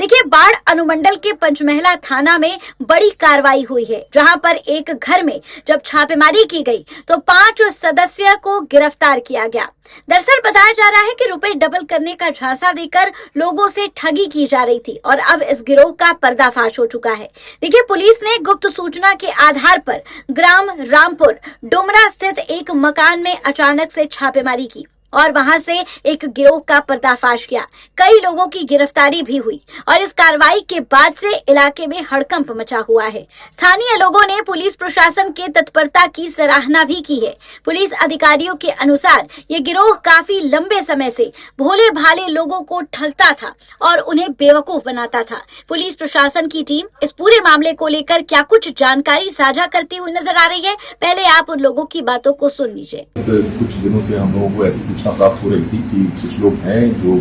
देखिए, बाढ़ अनुमंडल के पंचमहला थाना में बड़ी कार्रवाई हुई है, जहां पर एक घर में जब छापेमारी की गई तो 5 सदस्य को गिरफ्तार किया गया। दरअसल बताया जा रहा है कि रुपए डबल करने का झांसा देकर लोगों से ठगी की जा रही थी और अब इस गिरोह का पर्दाफाश हो चुका है। देखिए, पुलिस ने गुप्त सूचना के आधार पर ग्राम रामपुर डुमरा स्थित एक मकान में अचानक से छापेमारी की और वहां से एक गिरोह का पर्दाफाश किया। कई लोगों की गिरफ्तारी भी हुई और इस कार्रवाई के बाद से इलाके में हड़कंप मचा हुआ है। स्थानीय लोगों ने पुलिस प्रशासन के तत्परता की सराहना भी की है। पुलिस अधिकारियों के अनुसार ये गिरोह काफी लंबे समय से भोले भाले लोगों को ठगता था और उन्हें बेवकूफ बनाता था। पुलिस प्रशासन की टीम इस पूरे मामले को लेकर क्या कुछ जानकारी साझा करती हुई नजर आ रही है। पहले आप उन लोगों की बातों को सुन लीजिए। कुछ दिनों से हम लोगों को ऐसी सूचना प्राप्त हो रही थी कि कुछ लोग हैं जो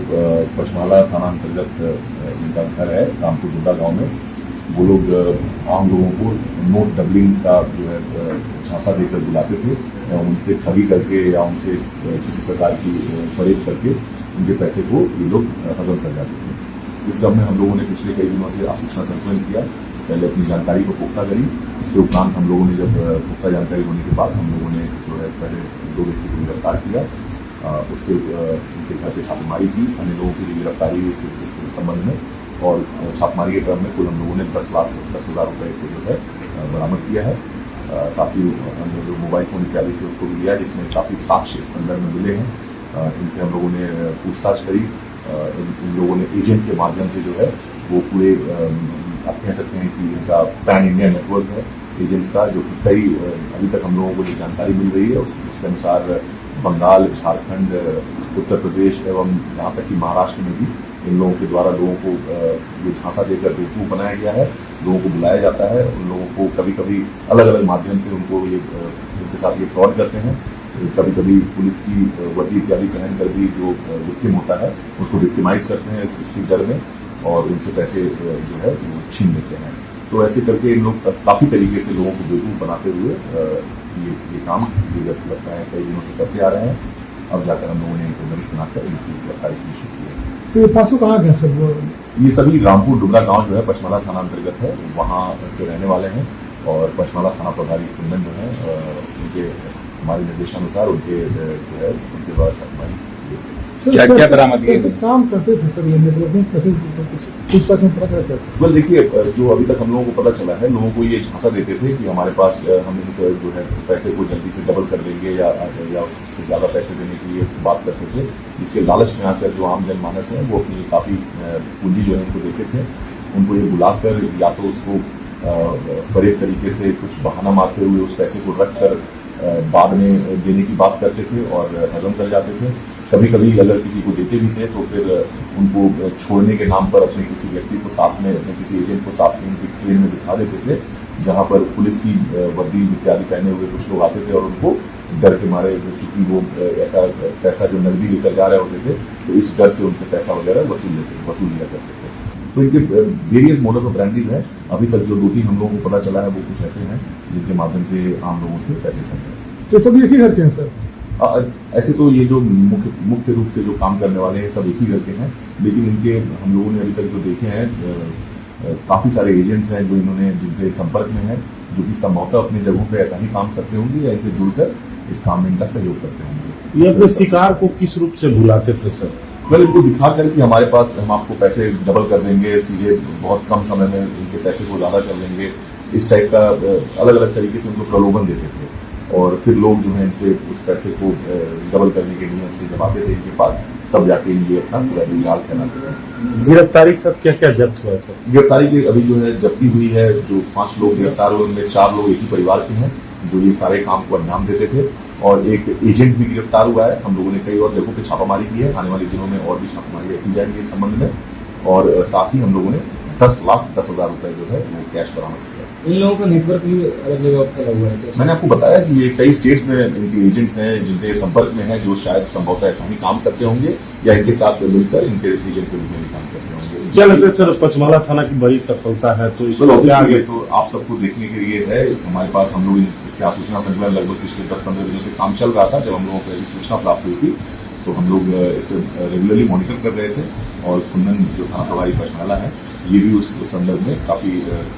पचमाला थाना अंतर्गत इनका घर है रामपुर डुमरा गांव में, वो लोग आम लोगों को नोट डबलिंग का जो है झांसा देकर बुलाते थे, उनसे ठगी करके या उनसे किसी प्रकार की फरेब करके उनके पैसे को ये लोग हजम कर जाते थे। इस क्रम में हम लोगों ने पिछले कई दिनों से सूचना संकलन किया, पहले अपनी जानकारी को पुख्ता करी। इसके उपरांत हम लोगों ने जब पुख्ता जानकारी होने के बाद हम लोगों ने जो है पहले 2 व्यक्ति को गिरफ्तार किया, उसके उनके घर पे छापेमारी की, अन्य लोगों की गिरफ्तारी हुई इस संबंध में, और छापेमारी के क्रम में कुल हम लोगों ने 10,00,000 रुपए को जो है बरामद किया है। साथ ही हमने जो मोबाइल फोन इत्यादि थे उसको भी लिया, जिसमें काफी साक्ष्य इस संदर्भ में मिले हैं। इनसे हम लोगों ने पूछताछ करी। इन लोगों ने एजेंट के माध्यम से जो है वो पूरे आप कह सकते हैं कि इनका पैन इंडिया नेटवर्क है एजेंट्स का, जो कि कई अभी तक हम लोगों को जो जानकारी मिल रही है उसके अनुसार बंगाल, झारखंड, उत्तर प्रदेश एवं यहाँ तक कि महाराष्ट्र में भी इन लोगों के द्वारा लोगों को ये झांसा देकर बेवकूफ बनाया गया है। लोगों को बुलाया जाता है, उन लोगों को कभी कभी अलग अलग माध्यम से उनको ये उनके साथ ये फ्रॉड करते हैं। कभी कभी पुलिस की वर्दी इत्यादि पहनकर भी जो विक्टिम होता है उसको विक्टिमाइज करते हैं इसकी डर में और उनसे पैसे जो है वो छीन लेते हैं। तो ऐसे करके इन लोग काफी तरीके से लोगों को बेवकूफ बनाते हुए ये काम लगता है कई दिनों से करते आ रहे हैं। अब जाकर हम लोगों ने इनको दबिश बनाकर इनकी गिरफ्तारी सुनिश्चित की है। तो ये 5 कहाँ गए सर? ये सभी रामपुर डुमरा गांव जो है पचमाला थाना अंतर्गत है, वहाँ के रहने वाले हैं और पचमाला थाना प्रभारी कुंदन जो है उनके हमारे निर्देशानुसार उनके जो है उनके द्वारा छापेमारी क्या बरामद काम करते थे सर? ये पूछताछ में पता चलता था। बस देखिए, जो अभी तक हम लोगों को पता चला है, लोगों को ये झांसा देते थे कि हमारे पास हम इनको जो है पैसे को जल्दी से डबल कर देंगे या उससे ज्यादा पैसे देने के लिए बात करते थे, जिसके लालच में आकर जो आम जनमानस है वो अपनी काफी पूंजी जो है उनको देते थे। उनको ये बुलाकर या तो उसको फरेब तरीके से कुछ बहाना मारते हुए उस पैसे को रख कर बाद में देने की बात करते थे और हजम कर जाते थे। कभी कभी अगर किसी को देते भी थे तो फिर उनको छोड़ने के नाम पर अपने किसी व्यक्ति को साथ में, अपने किसी एजेंट को साथ में उनकी ट्रेन में बिठा देते थे, जहां पर पुलिस की वर्दी इत्यादि पहने हुए कुछ लोग आते थे और उनको डर के मारे, चूंकि वो ऐसा पैसा जो नकदी लेकर जा रहे होते थे तो इस डर से उनसे पैसा वगैरह वसूल लिया करते थे। तो इनके वेरियस मोडस ऑपरेंडीज हैं। अभी तक जो 2-3 हम लोगों को पता चला है वो कुछ ऐसे हैं जिनके माध्यम से आम लोगों से पैसे ठगते हैं। तो सब एक ही घर के हैं सर? ऐसे तो ये जो मुख्य रूप से जो काम करने वाले हैं सब एक ही घर के हैं, लेकिन इनके हम लोगों ने अभी तक जो देखे हैं काफी सारे एजेंट्स हैं जो इन्होंने जिनसे संपर्क में है, जो कि संभवतः अपनी जगहों पे ऐसा ही काम करते होंगे या इनसे जुड़कर इस काम में इनका सहयोग करते होंगे। ये अपने शिकार को किस रूप से बुलाते थे सर? इनको दिखाकर कि हमारे पास हम आपको पैसे डबल कर देंगे, सीधे बहुत कम समय में इनके पैसे को ज्यादा कर देंगे, इस टाइप का अलग अलग तरीके से उनको प्रलोभन देते थे और फिर लोग जो है इनसे उस पैसे को डबल करने के लिए से जब आते थे इनके पास, तब जाके ये अपना पूरा जाल फैलाते थे। गिरफ्तारी के साथ क्या क्या जब्त हुआ सर? गिरफ्तारी की अभी जो है जब्ती हुई है, जो 5 लोग गिरफ्तार हुए उनमें 4 लोग एक ही परिवार के हैं जो ये सारे काम को अंजाम देते थे और एक एजेंट भी गिरफ्तार हुआ है। हम लोगों ने कई और जगहों पे छापामारी की है, आने वाले दिनों में और भी छापामारी की जाएगी इस संबंध में, और साथ ही हम लोगों ने 10,10,000 रुपए जो है वो कैश बरामद किया। इन लोगों का नेटवर्क भी अलग जगह फैला हुआ है। मैंने आपको बताया कि ये कई स्टेट्स में इनके एजेंट्स हैं जिनसे संपर्क में हैं, जो शायद संभवतः ऐसा ही काम करते होंगे या इनके साथ मिलकर इनके एजेंट के रूप में भी काम करते होंगे। क्या लगता है सर, पचमाला थाना की बड़ी सफलता है तो इसमें आगे तो आप सबको देखने के लिए है। हमारे पास हम लोग इसका सूचना संकलन लगभग पिछले 10-15 दिनों से काम चल रहा था। जब हम लोगों को ऐसी सूचना प्राप्त हुई थी तो हम लोग इसे रेगुलरली मॉनिटर कर रहे थे और कुंदन जो थाना प्रभारी पचमाला है ये भी उस संदर्भ में काफी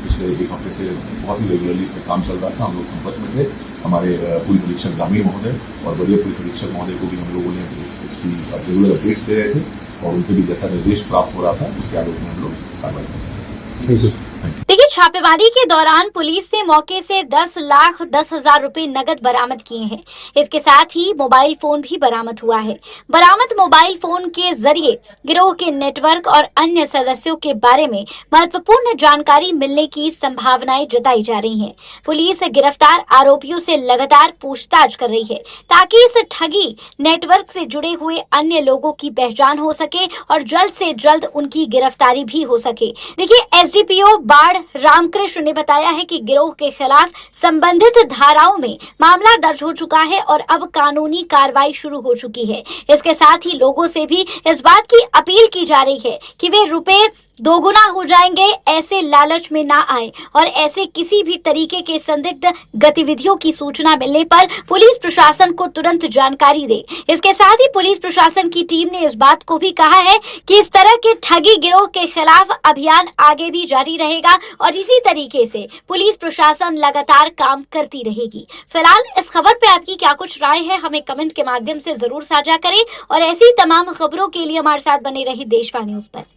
पिछले एक हफ्ते से बहुत ही रेगुलरली इसका काम चल रहा था। हम लोग संपर्क में थे, हमारे पुलिस अधीक्षक ग्रामीण महोदय और वरीय पुलिस अधीक्षक महोदय को भी हम लोगों ने इसकी रेगुलर अपडेट्स दे रहे थे और उनसे भी जैसा निर्देश प्राप्त हो रहा था उसके आलोक में हम लोग कार्रवाई कर रहे थे। देखिए, छापेमारी के दौरान पुलिस ने मौके से 10,10,000 रुपए नगद बरामद किए हैं। इसके साथ ही मोबाइल फोन भी बरामद हुआ है। बरामद मोबाइल फोन के जरिए गिरोह के नेटवर्क और अन्य सदस्यों के बारे में महत्वपूर्ण जानकारी मिलने की संभावनाएं जताई जा रही हैं। पुलिस गिरफ्तार आरोपियों से लगातार पूछताछ कर रही है ताकि इस ठगी नेटवर्क से जुड़े हुए अन्य लोगों की पहचान हो सके और जल्द से जल्द उनकी गिरफ्तारी भी हो सके। देखिए, एसडीपीओ बाढ़ रामकृष्ण ने बताया है कि गिरोह के खिलाफ संबंधित धाराओं में मामला दर्ज हो चुका है और अब कानूनी कार्रवाई शुरू हो चुकी है। इसके साथ ही लोगों से भी इस बात की अपील की जा रही है कि वे रुपए दोगुना हो जाएंगे ऐसे लालच में ना आए और ऐसे किसी भी तरीके के संदिग्ध गतिविधियों की सूचना मिलने पर पुलिस प्रशासन को तुरंत जानकारी दे। इसके साथ ही पुलिस प्रशासन की टीम ने इस बात को भी कहा है कि इस तरह के ठगी गिरोह के खिलाफ अभियान आगे भी जारी रहेगा और इसी तरीके से पुलिस प्रशासन लगातार काम करती रहेगी। फिलहाल इस खबर पे आपकी क्या कुछ राय है, हमें कमेंट के माध्यम से जरूर साझा करें और ऐसी तमाम खबरों के लिए हमारे साथ बने रहिए देशवाणी न्यूज पर।